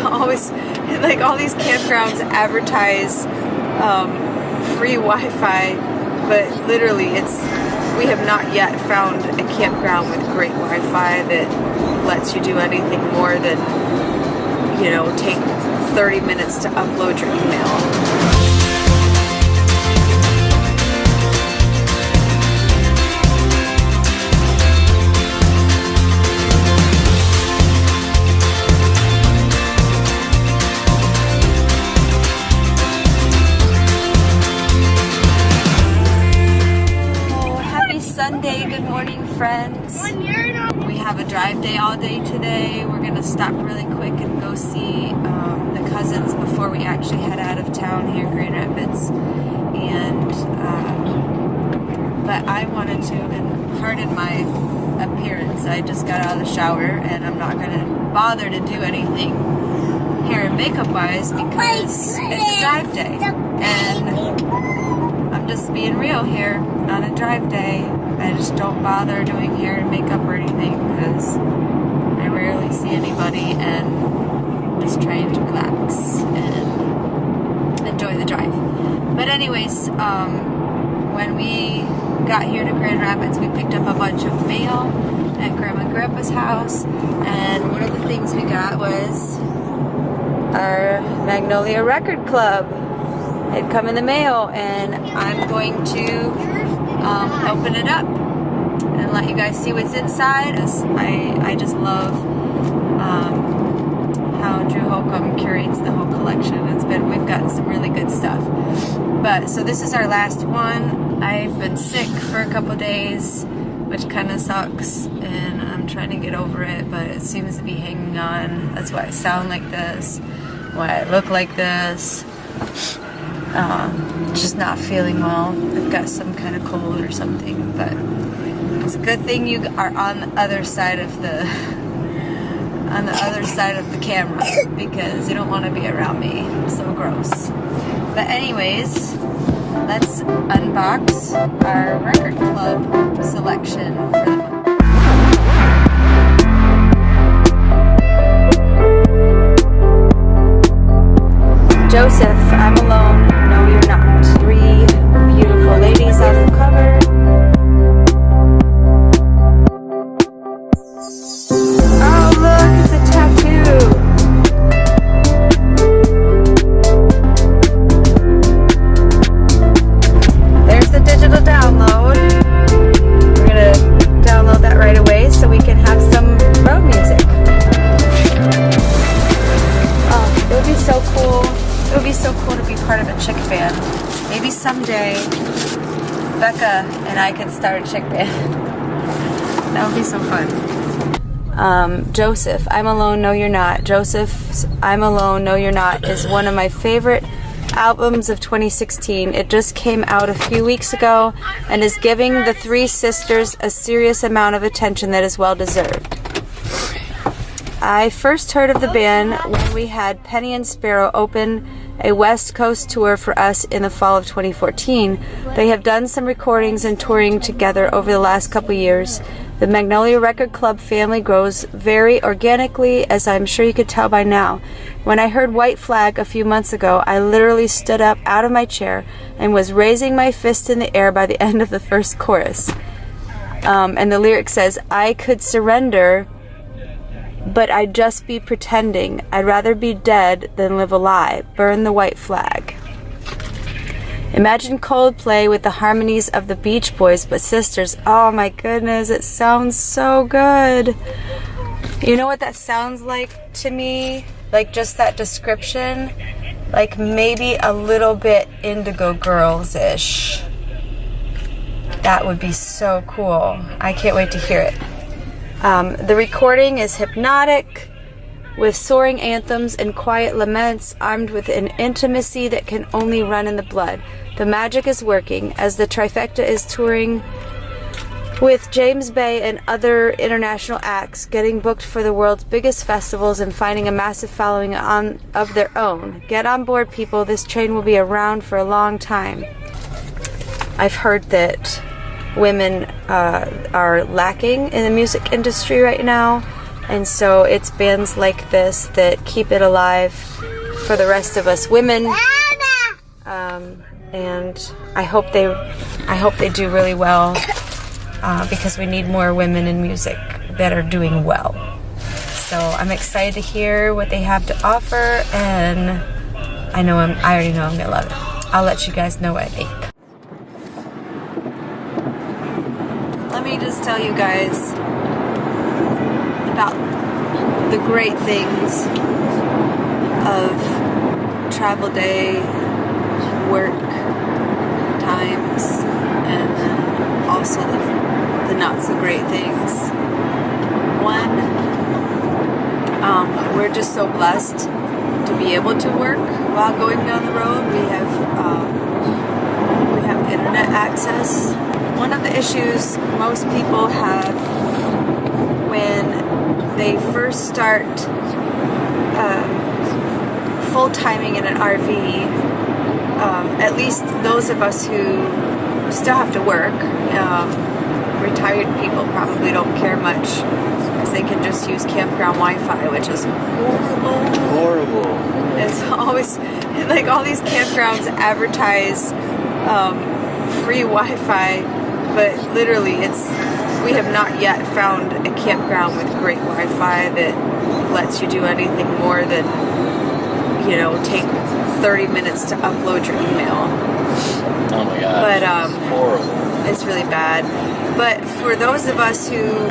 always, like, all these campgrounds advertise free Wi-Fi, but literally we have not yet found a campground with great Wi-Fi that lets you do anything more than, you know, take 30 minutes to upload your email. Sunday, good morning, friends. We have a drive day all day today. We're gonna stop really quick and go see the cousins before we actually head out of town here in Grand Rapids. And but I wanted to, and pardon my appearance, I just got out of the shower and I'm not gonna bother to do anything hair and makeup wise because it's a drive day. And I'm just being real here on a drive day. I just don't bother doing hair and makeup or anything because I rarely see anybody, and just trying to relax and enjoy the drive. But anyways, when we got here to Grand Rapids, we picked up a bunch of mail at Grandma and Grandpa's house, and one of the things we got was our Magnolia Record Club. It come in the mail, and I'm going to open it up and let you guys see what's inside. I just love how Drew Holcomb curates the whole collection. We've gotten some really good stuff. But so this is our last one. I've been sick for a couple days, which kind of sucks, and I'm trying to get over it, but it seems to be hanging on. That's why I sound like this, why I look like this. Just not feeling well. I've got some kind of cold or something, but it's a good thing you are on the other side of the camera because you don't want to be around me. I'm so gross. But anyways, let's unbox our Record Club selection for the month. Joseph, I'm alone. No, you're not. 3 beautiful ladies off the cover. Oh, look, it's a tattoo. There's the digital download. We're gonna download that right away so we can have some road music. Oh, it would be so cool. It would be so cool to be part of a chick band. Maybe someday Becca and I could start a chick band. That would be so fun. Joseph, I'm Alone, No You're Not. Joseph's I'm Alone, No You're Not is one of my favorite albums of 2016. It just came out a few weeks ago and is giving the 3 sisters a serious amount of attention that is well deserved. I first heard of the band when we had Penny and Sparrow open a West Coast tour for us in the fall of 2014. They have done some recordings and touring together over the last couple years. The Magnolia Record Club family grows very organically, as I'm sure you could tell by now. When I heard White Flag a few months ago, I literally stood up out of my chair and was raising my fist in the air by the end of the first chorus. And the lyric says, I could surrender, but I'd just be pretending. I'd rather be dead than live a lie. Burn the white flag. Imagine Coldplay with the harmonies of the Beach Boys, but sisters. Oh my goodness, it sounds so good. You know what that sounds like to me? Like just that description? Like maybe a little bit Indigo Girls-ish. That would be so cool. I can't wait to hear it. The recording is hypnotic, with soaring anthems and quiet laments, armed with an intimacy that can only run in the blood. The magic is working, as the trifecta is touring with James Bay and other international acts, getting booked for the world's biggest festivals and finding a massive following of their own. Get on board, people. This train will be around for a long time. I've heard that women are lacking in the music industry right now, And so it's bands like this that keep it alive for the rest of us women. And I hope they do really well, because we need more women in music that are doing well. So I'm excited to hear what they have to offer, and I already know I'm gonna love it. I'll let you guys know what I think. Let me just tell you guys about the great things of travel day, work times, and then also the not so great things. One, we're just so blessed to be able to work while going down the road. We have internet access. One of the issues most people have when they first start full-timing in an RV, at least those of us who still have to work, retired people probably don't care much because they can just use campground Wi-Fi, which is horrible. It's always, like, all these campgrounds advertise free Wi-Fi, but literally we have not yet found a campground with great Wi-Fi that lets you do anything more than, take 30 minutes to upload your email. Oh my god. But horrible. It's really bad. But for those of us who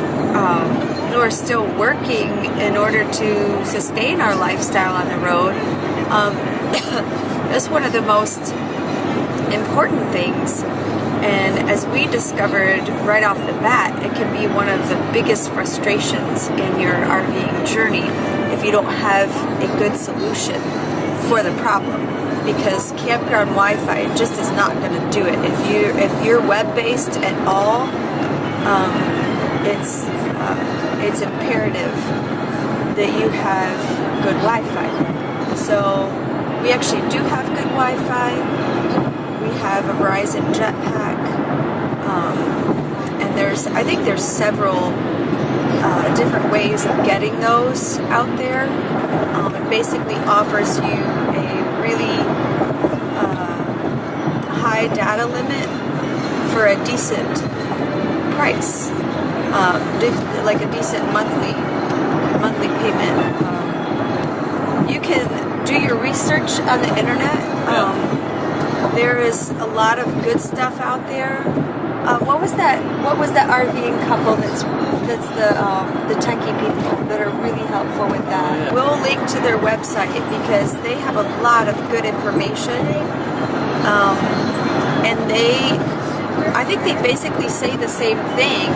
are still working in order to sustain our lifestyle on the road, that's one of the most important things. And as we discovered right off the bat, it can be one of the biggest frustrations in your RVing journey if you don't have a good solution for the problem. Because campground Wi-Fi just is not going to do it. If you're web-based at all, it's imperative that you have good Wi-Fi. So we actually do have good Wi-Fi. We have a Verizon Jetpack, and I think there's several different ways of getting those out there. It basically offers you a really high data limit for a decent price, like a decent monthly payment. You can do your research on the internet. There is a lot of good stuff out there. What was that RVing couple that's the techie people that are really helpful with that? Yeah. We'll link to their website because they have a lot of good information. And I think they basically say the same thing.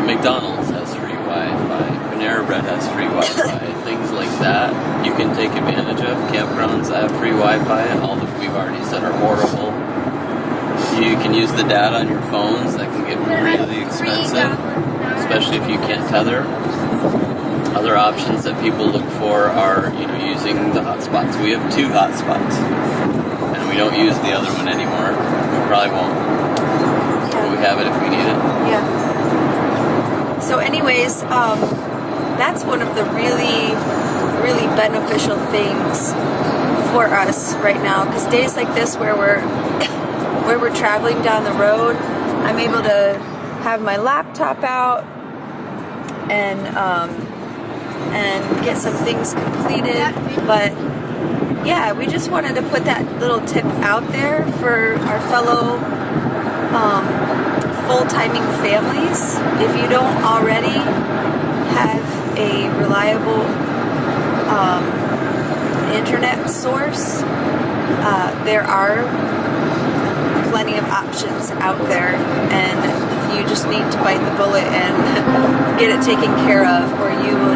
McDonald's has free Wi-Fi. Panera Bread has free Wi-Fi. Things like that you can take advantage of. Campgrounds that have free Wi-Fi, and all that we've already said are horrible. You can use the data on your phones. That can get really expensive, especially if you can't tether. Other options that people look for are, using the hotspots. We have 2 hotspots, and we don't use the other one anymore. We probably won't. But we have it if we need it. Yeah. So anyways, that's one of the really, really beneficial things for us right now. Because days like this where we're traveling down the road, I'm able to have my laptop out and get some things completed. But yeah, we just wanted to put that little tip out there for our fellow full-timing families. If you don't already have a reliable internet source, there are plenty of options out there, and you just need to bite the bullet and get it taken care of, or you will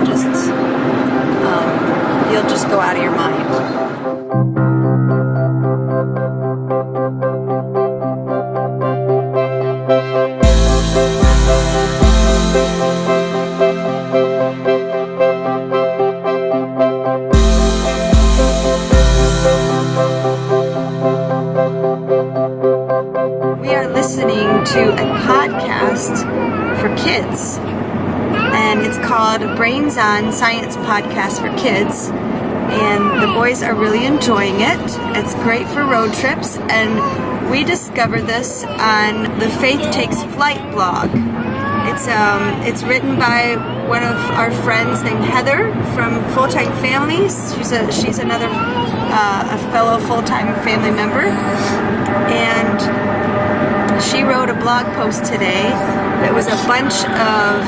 you'll just go out of your mind. To a podcast for kids, and it's called called Brains On Science Podcast for Kids. And the boys are really enjoying it. It's great for road trips, and we discovered this on the Faith Takes Flight blog. It's written by one of our friends named Heather from Full Time Families. She's another a fellow full-time family member, and she wrote a blog post today that was a bunch of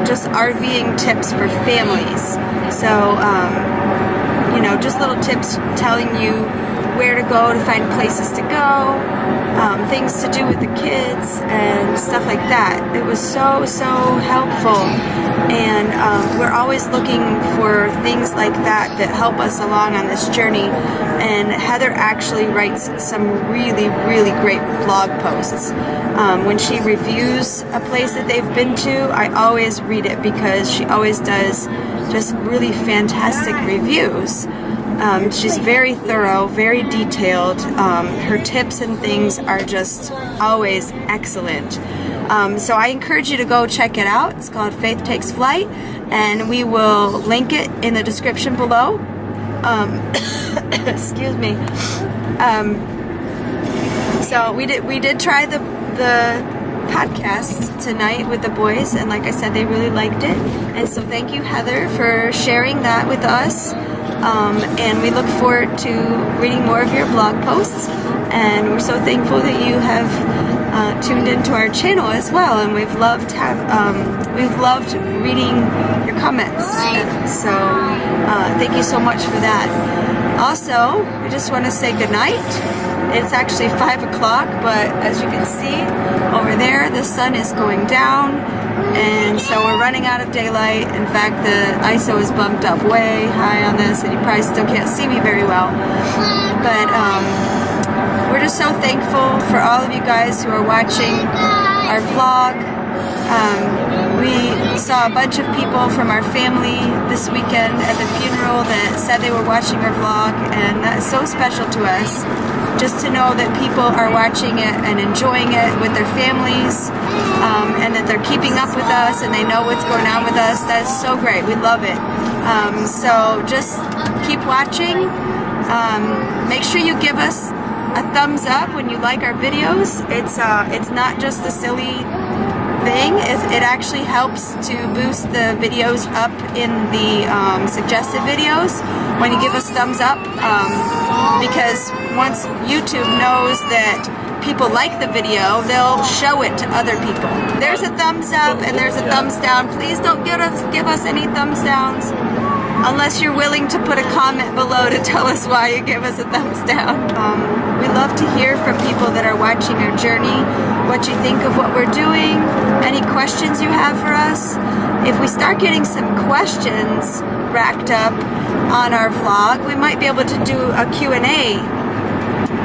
just RVing tips for families. So, just little tips telling you where to go to find places to go, things to do with the kids, and stuff like that. It was so helpful, and we're always looking for things like that help us along on this journey. And Heather actually writes some really great blog posts. When she reviews a place that they've been to, I always read it because she always does just really fantastic reviews. She's very thorough, very detailed. Her tips and things are just always excellent. So I encourage you to go check it out. It's called Faith Takes Flight, and we will link it in the description below. Excuse me. So we did try the podcast tonight with the boys, and like I said, they really liked it. And so thank you, Heather, for sharing that with us. And we look forward to reading more of your blog posts, and we're so thankful that you have tuned into our channel as well, and we've loved reading your comments. So thank you so much for that. Also, I just want to say good night. It's actually 5 o'clock, but as you can see over there, the sun is going down, and so we're running out of daylight. In fact, the ISO is bumped up way high on this, and you probably still can't see me very well. But we're just so thankful for all of you guys who are watching our vlog. We saw a bunch of people from our family this weekend at the funeral that said they were watching our vlog, and that's so special to us. Just to know that people are watching it and enjoying it with their families, and that they're keeping up with us and they know what's going on with us. That's so great. We love it. So just keep watching. Make sure you give us a thumbs up when you like our videos. It's not just a silly thing. It actually helps to boost the videos up in the suggested videos when you give us thumbs up, because once YouTube knows that people like the video, they'll show it to other people. There's a thumbs up and there's a thumbs down. Please don't give us any thumbs downs unless you're willing to put a comment below to tell us why you give us a thumbs down. We love to hear from people that are watching our journey, what you think of what we're doing, any questions you have for us. If we start getting some questions racked up on our vlog, we might be able to do a Q&A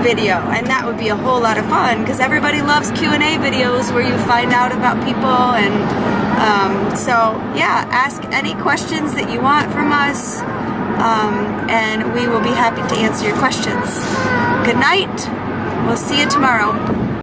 video, and that would be a whole lot of fun because everybody loves Q&A videos where you find out about people. And so yeah, ask any questions that you want from us, and we will be happy to answer your questions. Good night. We'll see you tomorrow.